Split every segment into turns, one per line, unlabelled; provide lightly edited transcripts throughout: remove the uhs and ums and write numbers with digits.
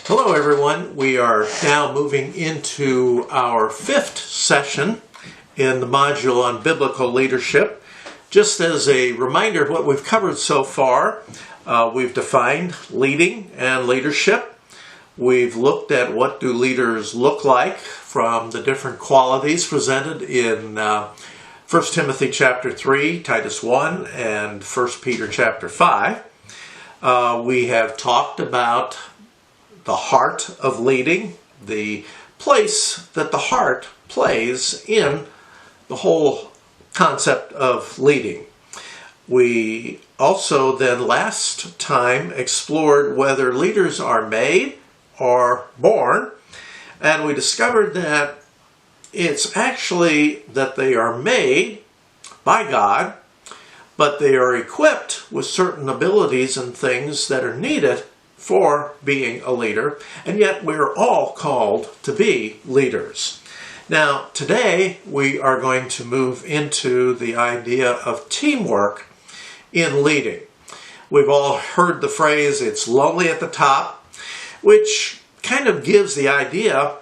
Hello everyone, we are now moving into our fifth session in the module on biblical leadership. Just as a reminder of what we've covered so far, we've defined leading and leadership. We've looked at what do leaders look like from the different qualities presented in 1 Timothy chapter 3, Titus 1, and 1 Peter chapter 5. We have talked about the heart of leading, the place that the heart plays in the whole concept of leading. We also then last time explored whether leaders are made or born, and we discovered that it's actually that they are made by God, but they are equipped with certain abilities and things that are needed for being a leader, and yet we're all called to be leaders. Now, today we are going to move into the idea of teamwork in leading. We've all heard the phrase, it's lonely at the top, which kind of gives the idea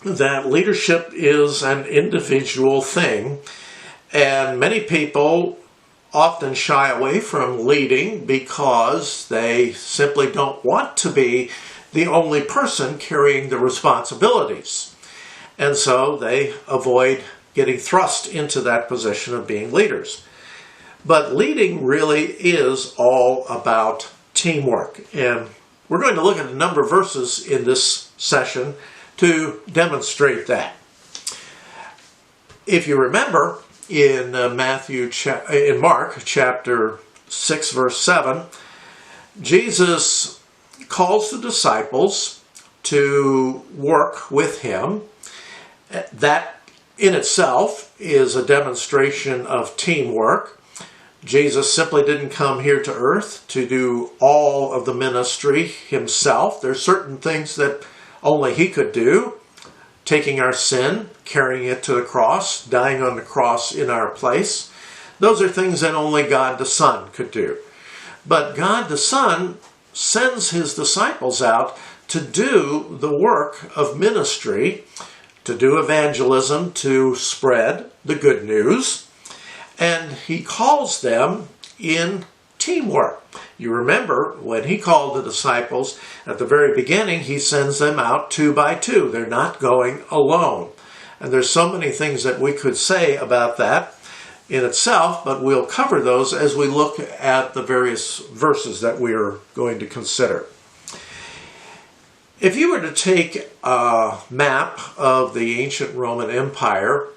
that leadership is an individual thing, and many people often shy away from leading because they simply don't want to be the only person carrying the responsibilities. And so they avoid getting thrust into that position of being leaders. But leading really is all about teamwork. And we're going to look at a number of verses in this session to demonstrate that. If you remember, in Mark chapter 6 verse 7, Jesus calls the disciples to work with him. That in itself is a demonstration of teamwork. Jesus simply didn't come here to earth to do all of the ministry himself. There's certain things that only he could do. Taking our sin, carrying it to the cross, dying on the cross in our place. Those are things that only God the Son could do. But God the Son sends his disciples out to do the work of ministry, to do evangelism, to spread the good news, and he calls them in teamwork. You remember when he called the disciples at the very beginning, he sends them out 2 by 2. They're not going alone. And there's so many things that we could say about that in itself, but we'll cover those as we look at the various verses that we are going to consider. If you were to take a map of the ancient Roman Empire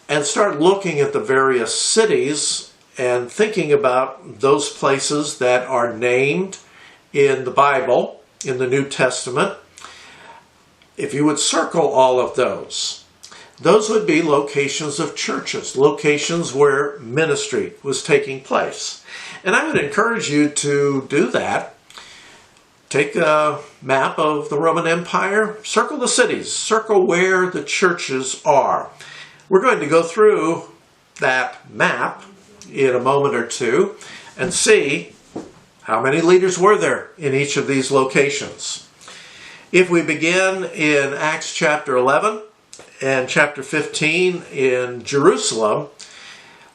and start looking at the various cities and thinking about those places that are named in the Bible, in the New Testament, if you would circle all of those would be locations of churches, locations where ministry was taking place. And I would encourage you to do that. Take a map of the Roman Empire, circle the cities, circle where the churches are. We're going to go through that map in a moment or two and see how many leaders were there in each of these locations. If we begin in Acts chapter 11 and chapter 15 in Jerusalem,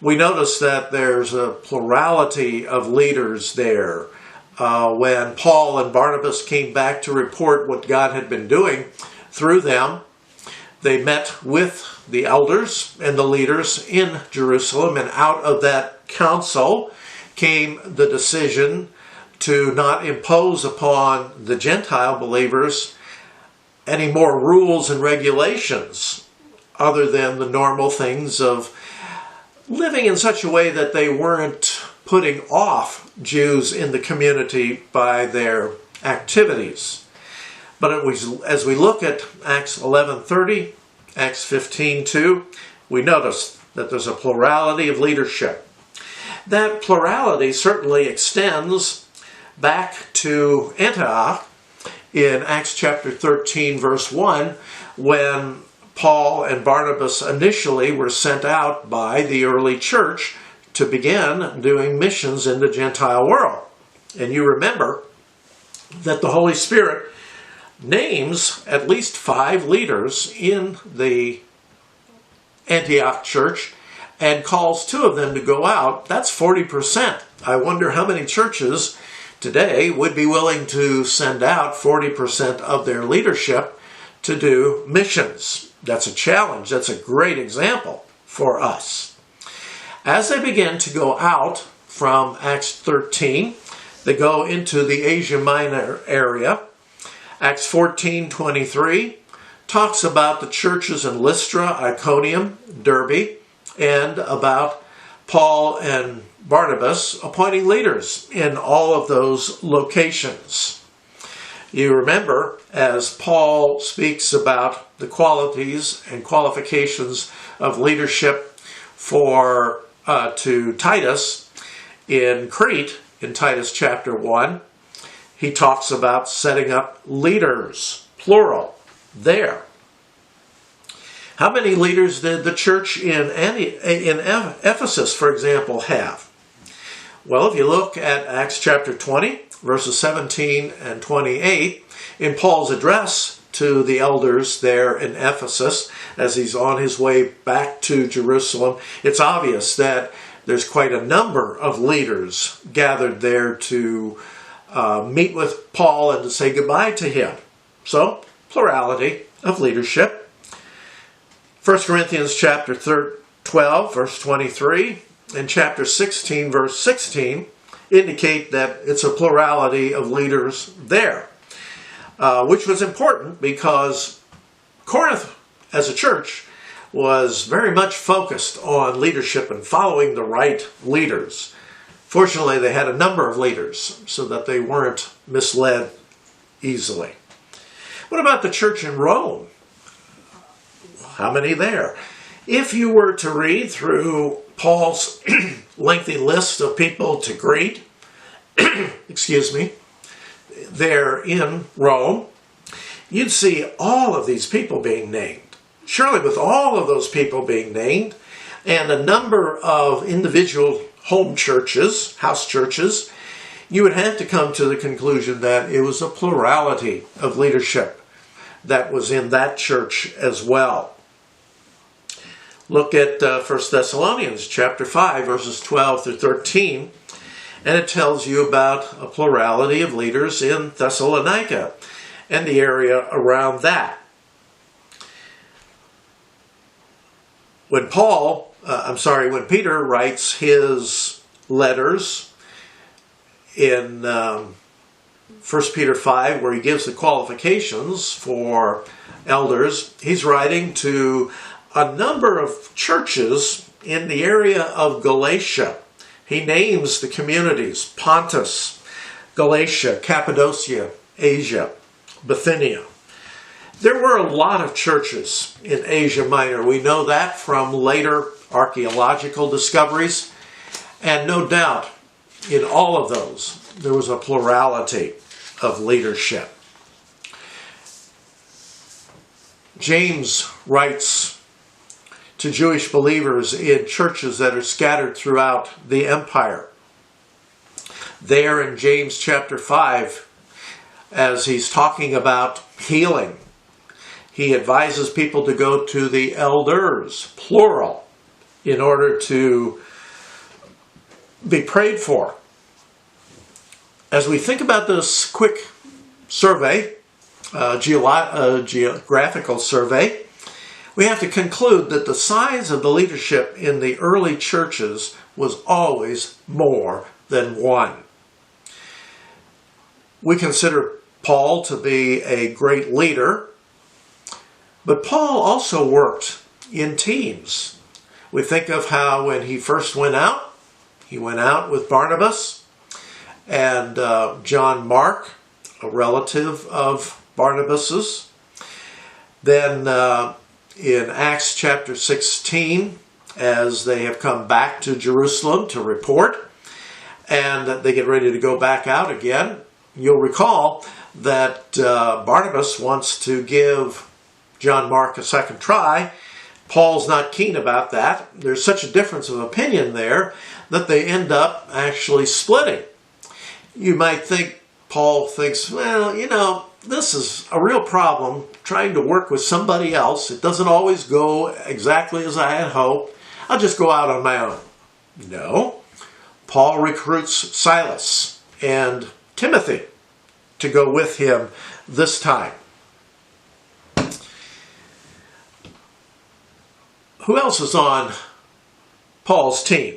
we notice that there's a plurality of leaders there. When Paul and Barnabas came back to report what God had been doing through them, they met with the elders and the leaders in Jerusalem, and out of that council came the decision to not impose upon the Gentile believers any more rules and regulations other than the normal things of living in such a way that they weren't putting off Jews in the community by their activities. But as we look at Acts 11:30, Acts 15:2, we notice that there's a plurality of leadership. That plurality certainly extends back to Antioch in Acts chapter 13, verse 1, when Paul and Barnabas initially were sent out by the early church to begin doing missions in the Gentile world. And you remember that the Holy Spirit names at least 5 leaders in the Antioch church and calls 2 of them to go out. That's 40%. I wonder how many churches today would be willing to send out 40% of their leadership to do missions. That's a challenge. That's a great example for us. As they begin to go out from Acts 13, they go into the Asia Minor area. Acts 14:23 talks about the churches in Lystra, Iconium, Derbe, and about Paul and Barnabas appointing leaders in all of those locations. You remember, as Paul speaks about the qualities and qualifications of leadership to Titus in Crete, in Titus chapter 1, he talks about setting up leaders, plural, there. How many leaders did the church in Ephesus, for example, have? Well, if you look at Acts chapter 20, verses 17 and 28, in Paul's address to the elders there in Ephesus, as he's on his way back to Jerusalem, it's obvious that there's quite a number of leaders gathered there to meet with Paul and to say goodbye to him. So, plurality of leadership. 1 Corinthians chapter 12, verse 23, and chapter 16, verse 16 indicate that it's a plurality of leaders there, which was important because Corinth, as a church, was very much focused on leadership and following the right leaders. Fortunately, they had a number of leaders so that they weren't misled easily. What about the church in Rome? How many there? If you were to read through Paul's lengthy list of people to greet, there in Rome, you'd see all of these people being named. Surely with all of those people being named, and a number of individual home churches, house churches, you would have to come to the conclusion that it was a plurality of leadership that was in that church as well. Look at 1 Thessalonians chapter 5, verses 12 through 13, and it tells you about a plurality of leaders in Thessalonica and the area around that. When Peter writes his letters in 1 Peter 5, where he gives the qualifications for elders, he's writing to a number of churches in the area of Galatia. He names the communities: Pontus, Galatia, Cappadocia, Asia, Bithynia. There were a lot of churches in Asia Minor. We know that from later archaeological discoveries. And no doubt, in all of those, there was a plurality of leadership. James writes to Jewish believers in churches that are scattered throughout the empire. There in James chapter 5, as he's talking about healing, he advises people to go to the elders, plural, in order to be prayed for. As we think about this quick survey, geographical survey, we have to conclude that the size of the leadership in the early churches was always more than one. We consider Paul to be a great leader, but Paul also worked in teams. We think of how when he first went out with Barnabas and John Mark, a relative of Barnabas's. Then in Acts chapter 16, as they have come back to Jerusalem to report, and they get ready to go back out again, you'll recall that Barnabas wants to give John Mark a second try. Paul's not keen about that. There's such a difference of opinion there that they end up actually splitting. You might think Paul thinks, well, this is a real problem, trying to work with somebody else. It doesn't always go exactly as I had hoped. I'll just go out on my own. No. Paul recruits Silas and Timothy to go with him this time. Who else is on Paul's team?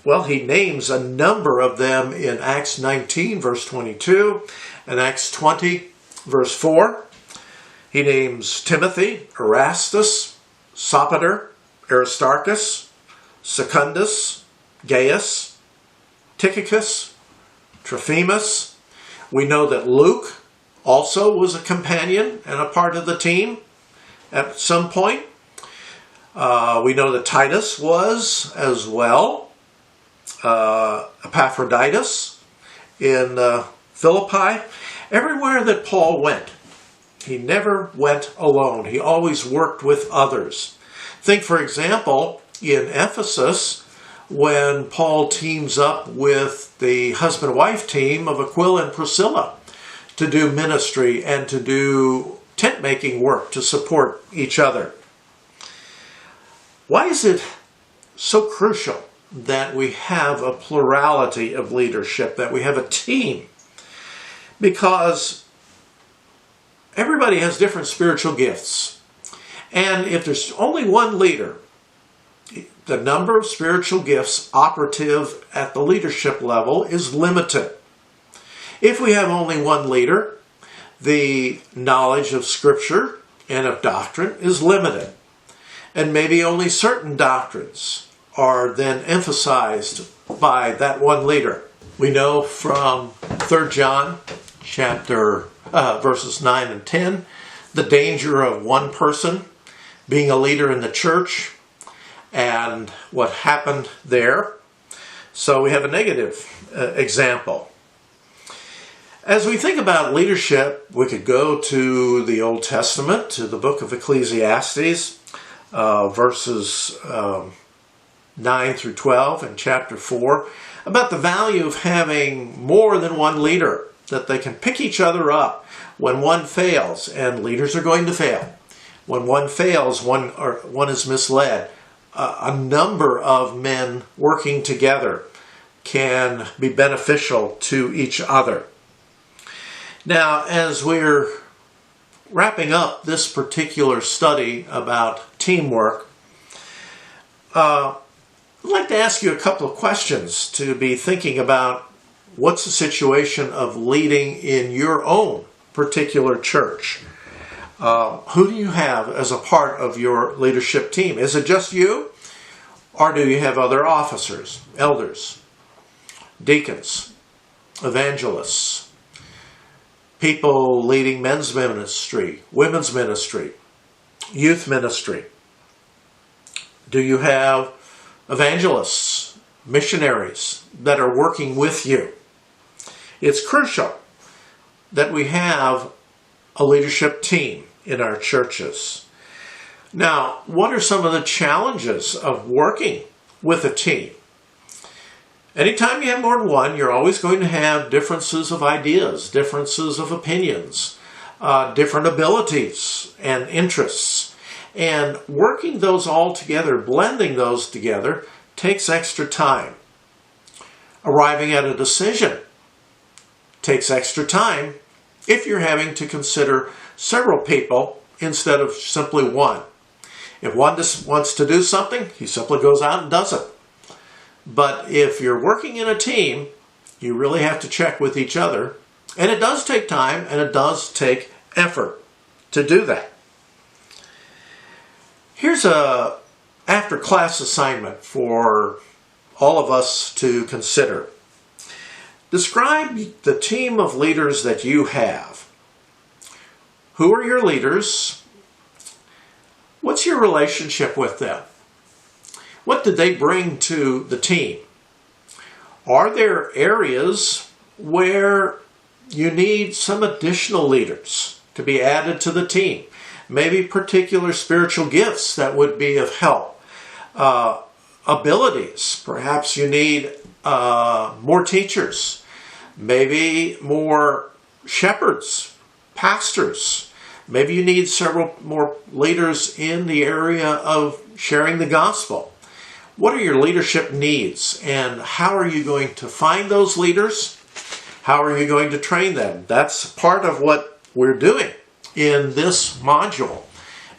Well, he names a number of them in Acts 19, verse 22, and Acts 20, verse 4. He names Timothy, Erastus, Sopater, Aristarchus, Secundus, Gaius, Tychicus, Trophimus. We know that Luke also was a companion and a part of the team at some point. We know that Titus was as well. Epaphroditus in Philippi. Everywhere that Paul went, he never went alone. He always worked with others. Think, for example, in Ephesus, when Paul teams up with the husband-wife team of Aquila and Priscilla to do ministry and to do tent-making work to support each other. Why is it so crucial that we have a plurality of leadership, that we have a team? Because everybody has different spiritual gifts. And if there's only one leader, the number of spiritual gifts operative at the leadership level is limited. If we have only one leader, the knowledge of Scripture and of doctrine is limited. And maybe only certain doctrines are then emphasized by that one leader. We know from 3 John chapter verses 9 and 10, the danger of one person being a leader in the church and what happened there. So we have a negative example. As we think about leadership, we could go to the Old Testament, to the book of Ecclesiastes, verses 9 through 12 and chapter 4, about the value of having more than one leader, that they can pick each other up when one fails, and leaders are going to fail. When one fails, one is misled. A number of men working together can be beneficial to each other. Now, as we're wrapping up this particular study about teamwork, I'd like to ask you a couple of questions to be thinking about. What's the situation of leading in your own particular church? Who do you have as a part of your leadership team? Is it just you? Or do you have other officers, elders, deacons, evangelists, people leading men's ministry, women's ministry, youth ministry? Do you have evangelists, missionaries that are working with you? It's crucial that we have a leadership team in our churches. Now, what are some of the challenges of working with a team? Anytime you have more than one, you're always going to have differences of ideas, differences of opinions, different abilities and interests. And working those all together, blending those together, takes extra time. Arriving at a decision takes extra time if you're having to consider several people instead of simply one. If one just wants to do something, he simply goes out and does it. But if you're working in a team, you really have to check with each other. And it does take time and it does take effort to do that. Here's a after-class assignment for all of us to consider. Describe the team of leaders that you have. Who are your leaders? What's your relationship with them? What did they bring to the team? Are there areas where you need some additional leaders to be added to the team? Maybe particular spiritual gifts that would be of help. Abilities. Perhaps you need more teachers. Maybe more shepherds, pastors. Maybe you need several more leaders in the area of sharing the gospel. What are your leadership needs, and how are you going to find those leaders? How are you going to train them? That's part of what we're doing in this module,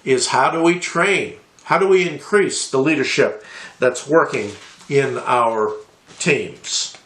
is how do we train? How do we increase the leadership that's working in our teams?